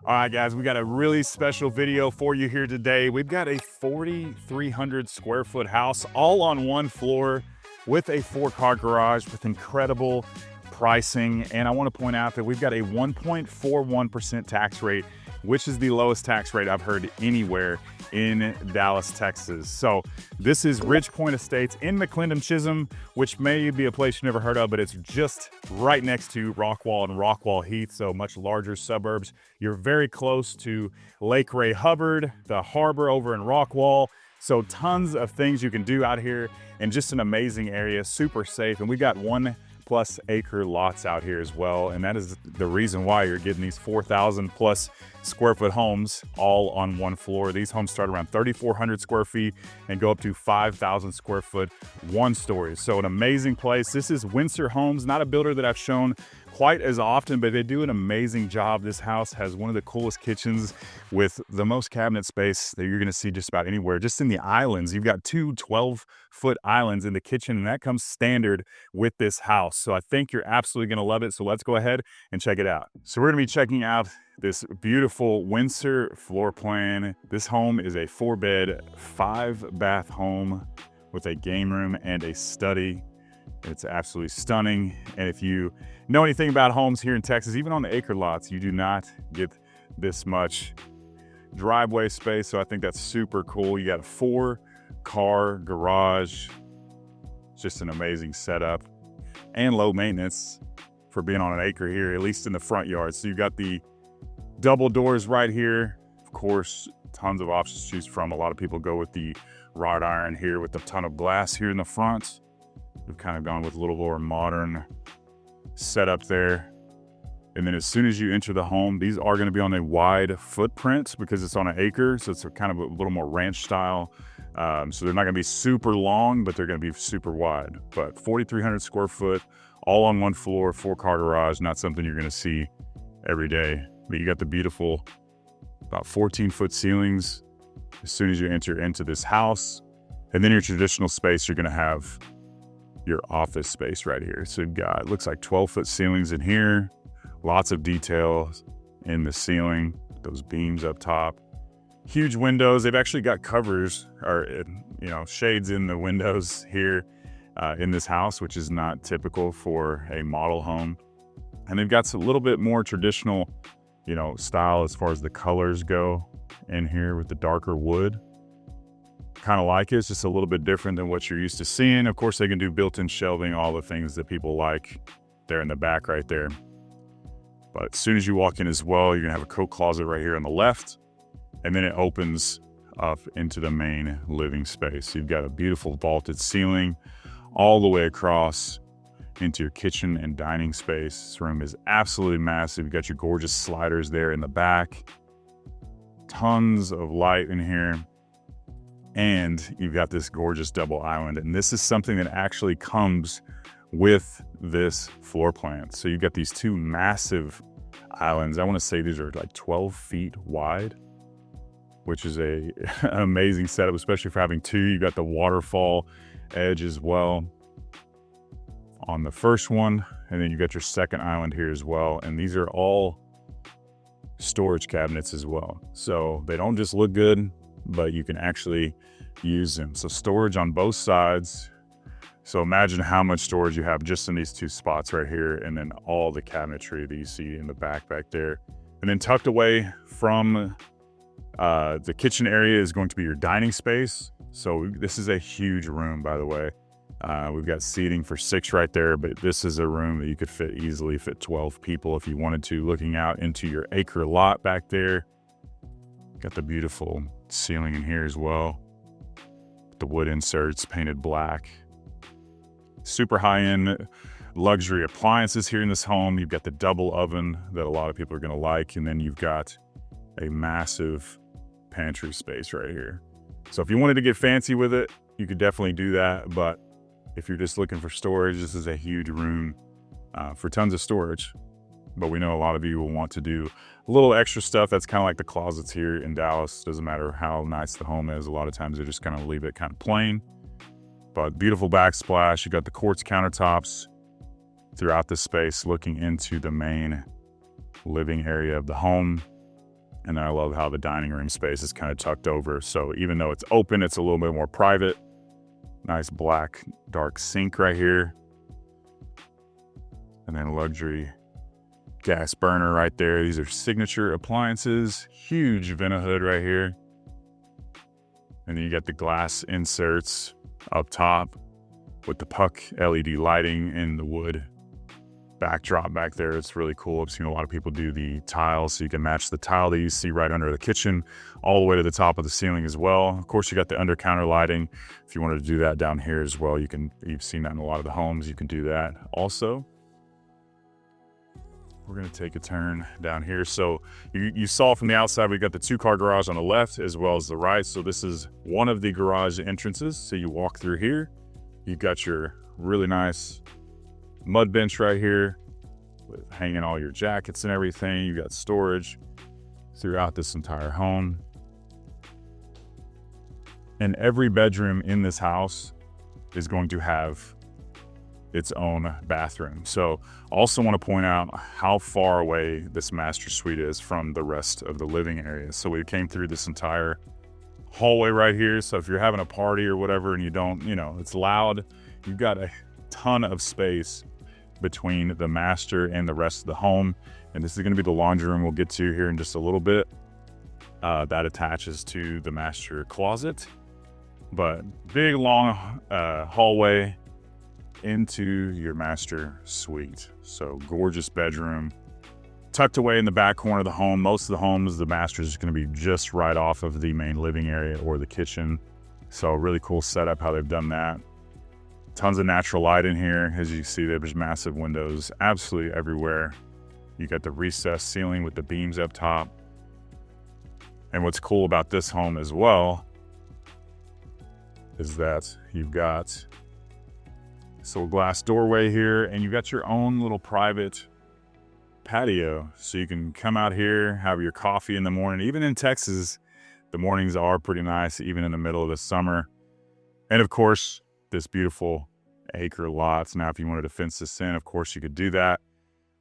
All right, guys, we got a really special video for you here today. We've got a 4,300 square foot house all on one floor with a 4-car garage with incredible pricing. And I want to point out that we've got a 1.41% tax rate, which is the lowest tax rate I've heard anywhere in Dallas, Texas. So this is Ridge Point Estates in McClendon, Chisholm, which may be a place you never heard of, but it's just right next to Rockwall and Rockwall Heath, so much larger suburbs. You're very close to Lake Ray Hubbard, the harbor over in Rockwall. So tons of things you can do out here and just an amazing area, super safe. And we got 1+ acre lots out here as well. And that is the reason why you're getting these 4,000+ square foot homes all on one floor. These homes start around 3,400 square feet and go up to 5,000 square foot, one story. So an amazing place. This is Windsor Homes, not a builder that I've shown quite as often, but they do an amazing job. This house has one of the coolest kitchens with the most cabinet space that you're going to see just about anywhere. Just in the islands, you've got two 12-foot islands in the kitchen, and that comes standard with this house. So I think you're absolutely going to love it. So let's go ahead and check it out. So we're going to be checking out this beautiful Windsor floor plan. This home is a 4-bed, 5-bath home with a game room and a study. It's absolutely stunning. And if you know anything about homes here in Texas, even on the acre lots, you do not get this much driveway space. So I think that's super cool. You got a 4-car garage. It's just an amazing setup and low maintenance for being on an acre here, at least in the front yard. So you got the double doors right here. Of course, tons of options to choose from. A lot of people go with the wrought iron here with a ton of glass here in the front. We've kind of gone with a little more modern setup there. And then as soon as you enter the home, these are going to be on a wide footprint because it's on an acre. So it's a kind of a little more ranch style. So they're not going to be super long, but they're going to be super wide. But 4,300 square foot, all on one floor, 4-car garage, not something you're going to see every day. But you got the beautiful about 14-foot ceilings as soon as you enter into this house. And then your traditional space, you're going to have your office space right here. So you've got, it looks like 12-foot ceilings in here, lots of details in the ceiling, those beams up top, huge windows. They've actually got covers or, shades in the windows here in this house, which is not typical for a model home. And they've got a little bit more traditional, style as far as the colors go in here with the darker wood. Kind of like it. It's just a little bit different than what you're used to seeing. Of course, they can do built-in shelving, all the things that people like there in the back right there. But as soon as you walk in as well, you're gonna have a coat closet right here on the left, and then it opens up into the main living space. So you've got a beautiful vaulted ceiling all the way across into your kitchen and dining space. This room is absolutely massive. You've got your gorgeous sliders there in the back, tons of light in here. And you've got this gorgeous double island. And this is something that actually comes with this floor plan. So you've got these two massive islands. I want to say these are like 12 feet wide, which is an amazing setup, especially for having two. You got the waterfall edge as well on the first one. And then you got your second island here as well. And these are all storage cabinets as well. So they don't just look good, but you can actually use them. So storage on both sides. So imagine how much storage you have just in these two spots right here, and then all the cabinetry that you see in the back there. And then tucked away from the kitchen area is going to be your dining space. So this is a huge room, by the way. We've got seating for 6 right there, but this is a room that you could easily fit 12 people if you wanted to, looking out into your acre lot back there. Got the beautiful ceiling in here as well. The wood inserts painted black. Super high-end luxury appliances here in this home. You've got the double oven that a lot of people are going to like. And then you've got a massive pantry space right here. So if you wanted to get fancy with it, you could definitely do that. But if you're just looking for storage, this is a huge room for tons of storage. But we know a lot of you will want to do a little extra stuff. That's kind of like the closets here in Dallas. Doesn't matter how nice the home is. A lot of times they just kind of leave it kind of plain. But beautiful backsplash. You got the quartz countertops throughout the space looking into the main living area of the home. And I love how the dining room space is kind of tucked over. So even though it's open, it's a little bit more private. Nice black, dark sink right here. And then luxury gas burner right there. These are signature appliances. Huge vent hood right here. And then you got the glass inserts up top with the puck LED lighting and the wood backdrop back there. It's really cool. I've seen a lot of people do the tiles, so you can match the tile that you see right under the kitchen all the way to the top of the ceiling as well. Of course, you got the under counter lighting. If you wanted to do that down here as well, you've seen that in a lot of the homes. You can do that also. We're going to take a turn down here. So you saw from the outside, we got the 2-car garage on the left as well as the right. So this is one of the garage entrances. So you walk through here, you've got your really nice mud bench right here with hanging all your jackets and everything. You got storage throughout this entire home. And every bedroom in this house is going to have its own bathroom. So also want to point out how far away this master suite is from the rest of the living area. So we came through this entire hallway right here. So if you're having a party or whatever and you don't, it's loud, you've got a ton of space between the master and the rest of the home. And this is going to be the laundry room we'll get to here in just a little bit. That attaches to the master closet. But big long hallway into your master suite. So gorgeous bedroom tucked away in the back corner of the home. Most of the homes, the master is going to be just right off of the main living area or the kitchen. So really cool setup how they've done that. Tons of natural light in here. As you see, there's massive windows absolutely everywhere. You got the recessed ceiling with the beams up top. And what's cool about this home as well is that you've got so glass doorway here, and you got your own little private patio. So you can come out here, have your coffee in the morning. Even in Texas, the mornings are pretty nice, even in the middle of the summer. And of course, this beautiful acre lots. Now, if you wanted to fence this in, of course you could do that.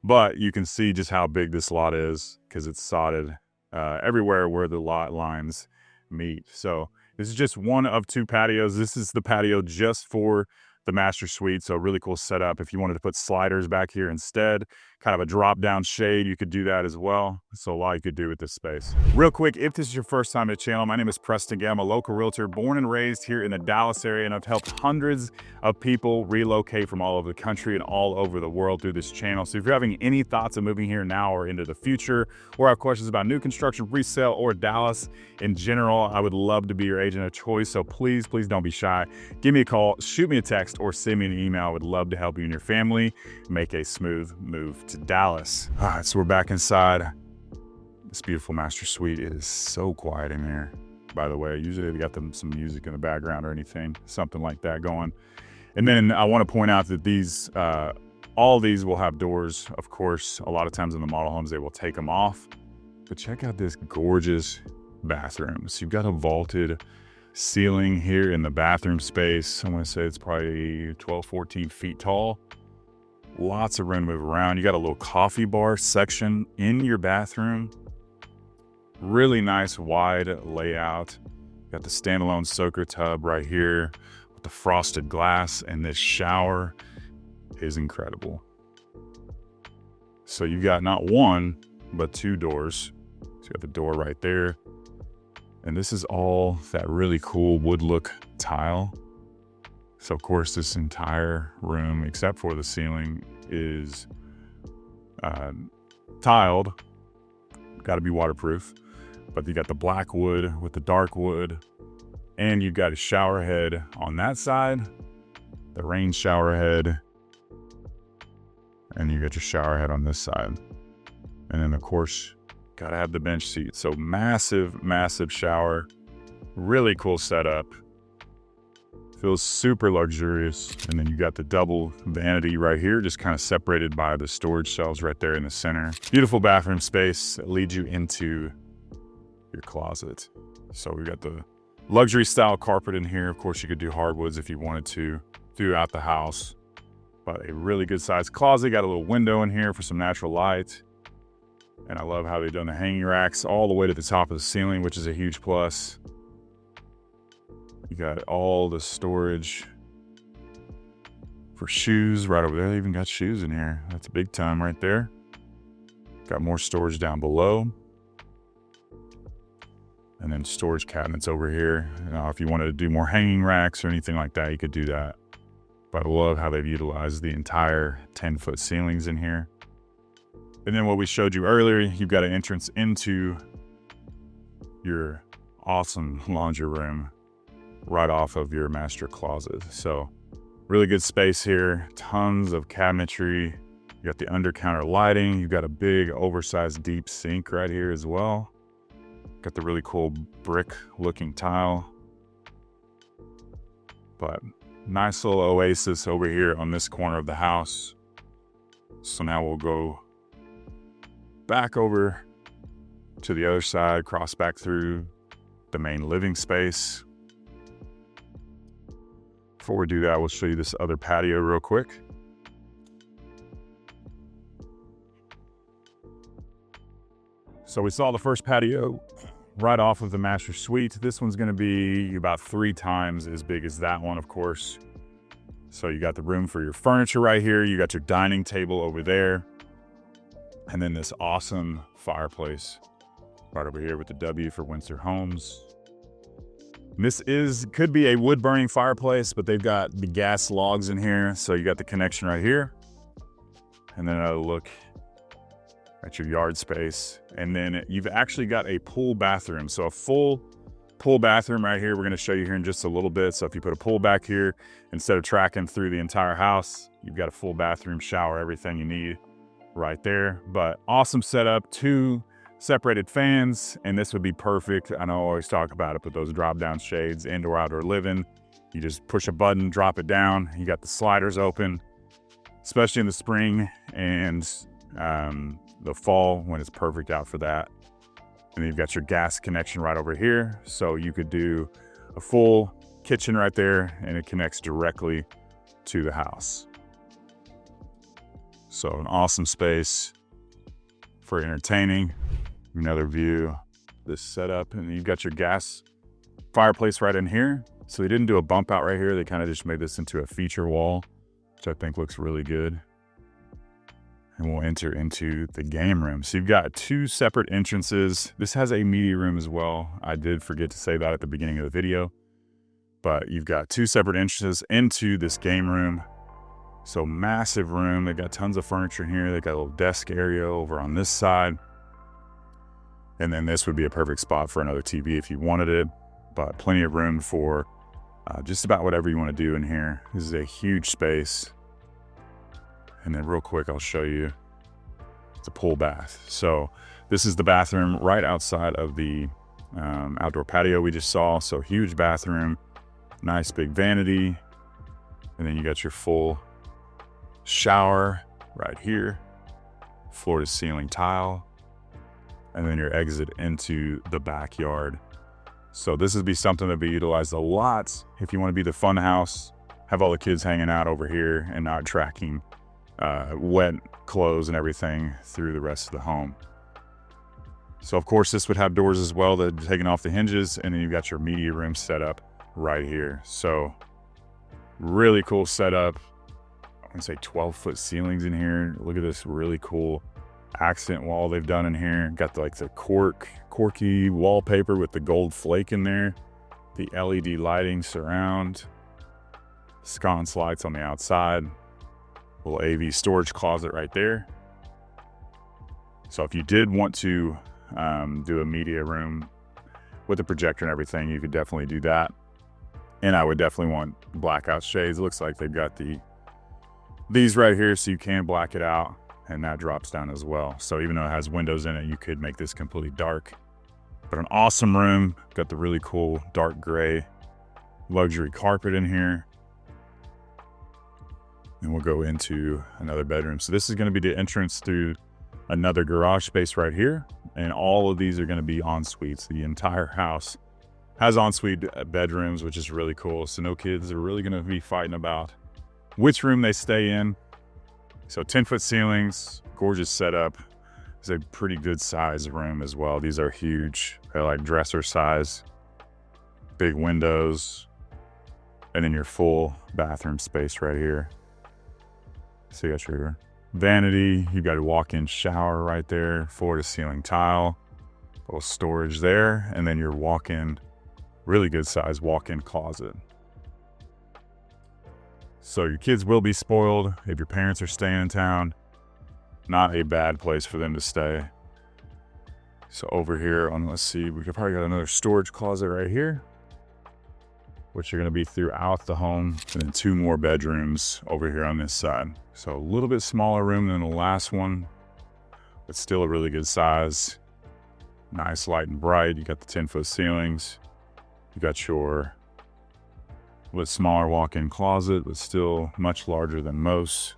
But you can see just how big this lot is because it's sodded everywhere where the lot lines meet. So this is just one of 2 patios. This is the patio just for the master suite. So really cool setup. If you wanted to put sliders back here instead, kind of a drop down shade, you could do that as well. So a lot you could do with this space. Real quick, if this is your first time to the channel, my name is Preston Gale. I'm a local realtor born and raised here in the Dallas area, and I've helped hundreds of people relocate from all over the country and all over the world through this channel. So if you're having any thoughts of moving here now or into the future, or have questions about new construction, resale, or Dallas in general, I would love to be your agent of choice. So please don't be shy. Give me a call, shoot me a text, or send me an email. I would love to help you and your family make a smooth move to Dallas. All right, so we're back inside this beautiful master suite. It is so quiet in here, by the way. Usually they got some music in the background or anything, something like that going. And then I want to point out that these, all of these will have doors. Of course, a lot of times in the model homes, they will take them off. But check out this gorgeous bathroom. So you've got a vaulted ceiling here in the bathroom space. I'm going to say it's probably 12, 14 feet tall. Lots of room to move around. You got a little coffee bar section in your bathroom. Really nice wide layout. Got the standalone soaker tub right here with the frosted glass, and this shower is incredible. So you got not one, but 2 doors. So you got the door right there. And this is all that really cool wood look tile. So of course this entire room, except for the ceiling, is tiled. Got to be waterproof. But you got the black wood with the dark wood, and you've got a shower head on that side, the rain shower head, and you got your shower head on this side. And then of course, gotta have the bench seat. So massive shower. Really cool setup. Feels super luxurious. And then you got the double vanity right here, just kind of separated by the storage shelves right there in the center. Beautiful bathroom space that leads you into your closet. So we got the luxury style carpet in here. Of course, you could do hardwoods if you wanted to throughout the house. But a really good sized closet. Got a little window in here for some natural light. And I love how they've done the hanging racks all the way to the top of the ceiling, which is a huge plus. You got all the storage for shoes right over there. They even got shoes in here. That's big time right there. Got more storage down below. And then storage cabinets over here. If you wanted to do more hanging racks or anything like that, you could do that. But I love how they've utilized the entire 10-foot ceilings in here. And then what we showed you earlier, you've got an entrance into your awesome laundry room right off of your master closet. So really good space here, tons of cabinetry. You got the under counter lighting. You've got a big oversized deep sink right here as well. Got the really cool brick looking tile. But nice little oasis over here on this corner of the house. So now we'll go back over to the other side, cross back through the main living space. Before we do that, we'll show you this other patio real quick. So we saw the first patio right off of the master suite. This one's gonna be about 3 times as big as that one, of course. So you got the room for your furniture right here. You got your dining table over there. And then this awesome fireplace right over here with the W for Windsor Homes. This could be a wood burning fireplace, but they've got the gas logs in here. So you got the connection right here. And then a look at your yard space. And then you've actually got a pool bathroom. So a full pool bathroom right here. We're gonna show you here in just a little bit. So if you put a pool back here, instead of tracking through the entire house, you've got a full bathroom, shower, everything you need right there. But awesome setup, 2 separated fans, and this would be perfect. I know I always talk about it, but those drop down shades, indoor outdoor living, you just push a button, drop it down. You got the sliders open, especially in the spring and the fall when it's perfect out for that. And then you've got your gas connection right over here. So you could do a full kitchen right there and it connects directly to the house. So an awesome space for entertaining. Another view, this setup, and you've got your gas fireplace right in here. So they didn't do a bump out right here. They kind of just made this into a feature wall, which I think looks really good. And we'll enter into the game room. So you've got 2 separate entrances. This has a media room as well. I did forget to say that at the beginning of the video, but you've got 2 separate entrances into this game room. So massive room. They got tons of furniture in here. They got a little desk area over on this side. And then this would be a perfect spot for another TV if you wanted it, but plenty of room for just about whatever you want to do in here. This is a huge space. And then real quick, I'll show you, it's a pool bath. So this is the bathroom right outside of the outdoor patio we just saw. So huge bathroom, nice big vanity. And then you got your full shower right here, floor to ceiling tile. And then your exit into the backyard. So this would be something that would be utilized a lot if you want to be the fun house, have all the kids hanging out over here and not tracking wet clothes and everything through the rest of the home. So of course this would have doors as well that are taken off the hinges, and then you've got your media room set up right here. So really cool setup. I want to say 12-foot ceilings in here. Look at this really cool accent wall they've done in here. Got the corky wallpaper with the gold flake in there, the LED lighting surround, sconce lights on the outside, little AV storage closet right there. So if you did want to do a media room with a projector and everything, you could definitely do that. And I would definitely want blackout shades. It looks like they've got these right here, so you can black it out, and that drops down as well. So even though it has windows in it, you could make this completely dark. But an awesome room. Got the really cool dark gray luxury carpet in here. And we'll go into another bedroom. So this is going to be the entrance through another garage space right here. And all of these are going to be en suites. The entire house has ensuite bedrooms, which is really cool. So no kids are really going to be fighting about which room they stay in. So 10-foot ceilings, gorgeous setup. It's a pretty good size room as well. These are huge. They're like dresser size, big windows, and then your full bathroom space right here. So you got your vanity, you got a walk-in shower right there, floor to ceiling tile, little storage there, and then your walk-in, really good size walk-in closet. So your kids will be spoiled if your parents are staying in town. Not a bad place for them to stay. So over here on, let's see, we could probably got another storage closet right here, which are going to be throughout the home, and then 2 more bedrooms over here on this side. So a little bit smaller room than the last one, but still a really good size. Nice light and bright. You got the 10-foot ceilings. You got your a little smaller walk-in closet, but still much larger than most.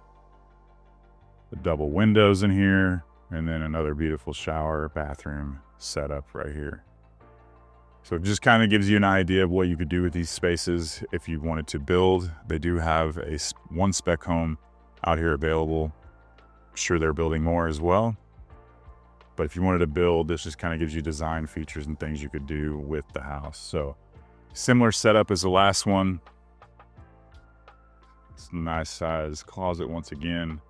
The double windows in here, and then another beautiful shower bathroom setup right here. So it just kind of gives you an idea of what you could do with these spaces if you wanted to build. They do have one spec home out here available. I'm sure they're building more as well. But if you wanted to build, this just kind of gives you design features and things you could do with the house. So similar setup as the last one. It's a nice size closet once again.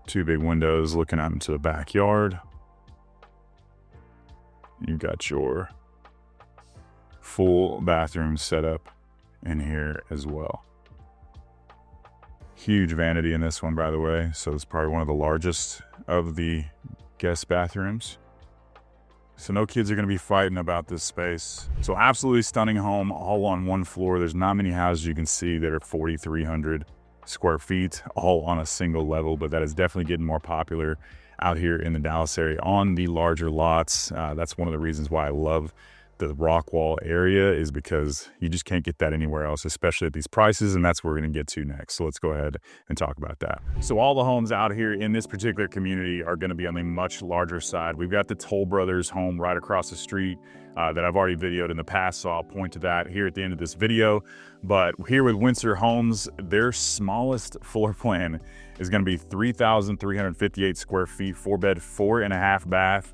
2 big windows looking out into the backyard. You got your full bathroom setup in here as well. Huge vanity in this one, by the way. So it's probably one of the largest of the guest bathrooms. So no kids are going to be fighting about this space. So absolutely stunning home, all on one floor. There's not many houses you can see that are 4,300 square feet, all on a single level, but that is definitely getting more popular out here in the Dallas area on the larger lots. That's one of the reasons why I love the Rockwall area, is because you just can't get that anywhere else, especially at these prices, and that's where we're going to get to next. So let's go ahead and talk about that. So all the homes out here in this particular community are going to be on the much larger side. We've got the Toll Brothers home right across the street that I've already videoed in the past, so I'll point to that here at the end of this video. But here with Windsor Homes, their smallest floor plan is going to be 3,358 square feet, 4-bed, 4.5 bath.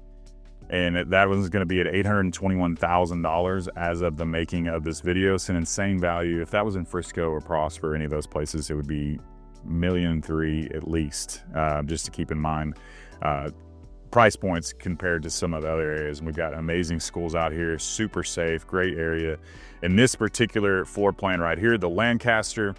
And that one's going to be at $821,000 as of the making of this video. It's an insane value. If that was in Frisco or Prosper, any of those places, it would be $1.3 million at least, just to keep in mind price points compared to some of the other areas. And we've got amazing schools out here, super safe, great area. In this particular floor plan right here, the Lancaster,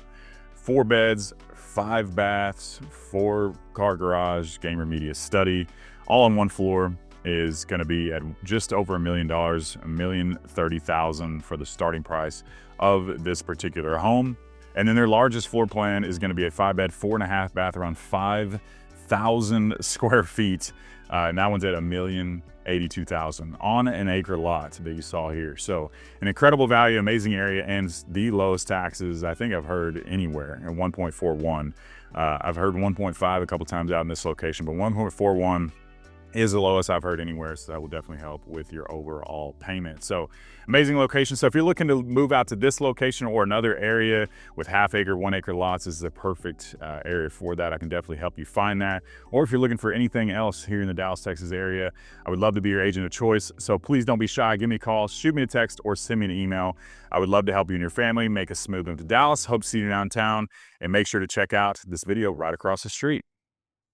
4 beds, 5 baths, 4-car garage, gamer media study, all on one floor, is going to be at just over $1 million, $1,030,000 for the starting price of this particular home. And then their largest floor plan is going to be a 5-bed, 4.5 bath, around 5,000 square feet. And that one's at $1,082,000 on an acre lot that you saw here. So an incredible value, amazing area, and the lowest taxes I think I've heard anywhere at 1.41. I've heard 1.5 a couple times out in this location, but 1.41 is the lowest I've heard anywhere, so that will definitely help with your overall payment. So amazing location. So if you're looking to move out to this location or another area with 1/2 acre, 1 acre lots, this is a perfect area for that. I can definitely help you find that. Or if you're looking for anything else here in the Dallas, Texas area, I would love to be your agent of choice. So please don't be shy. Give me a call, shoot me a text, or send me an email. I would love to help you and your family make a smooth move to Dallas. Hope to see you downtown, and make sure to check out this video right across the street.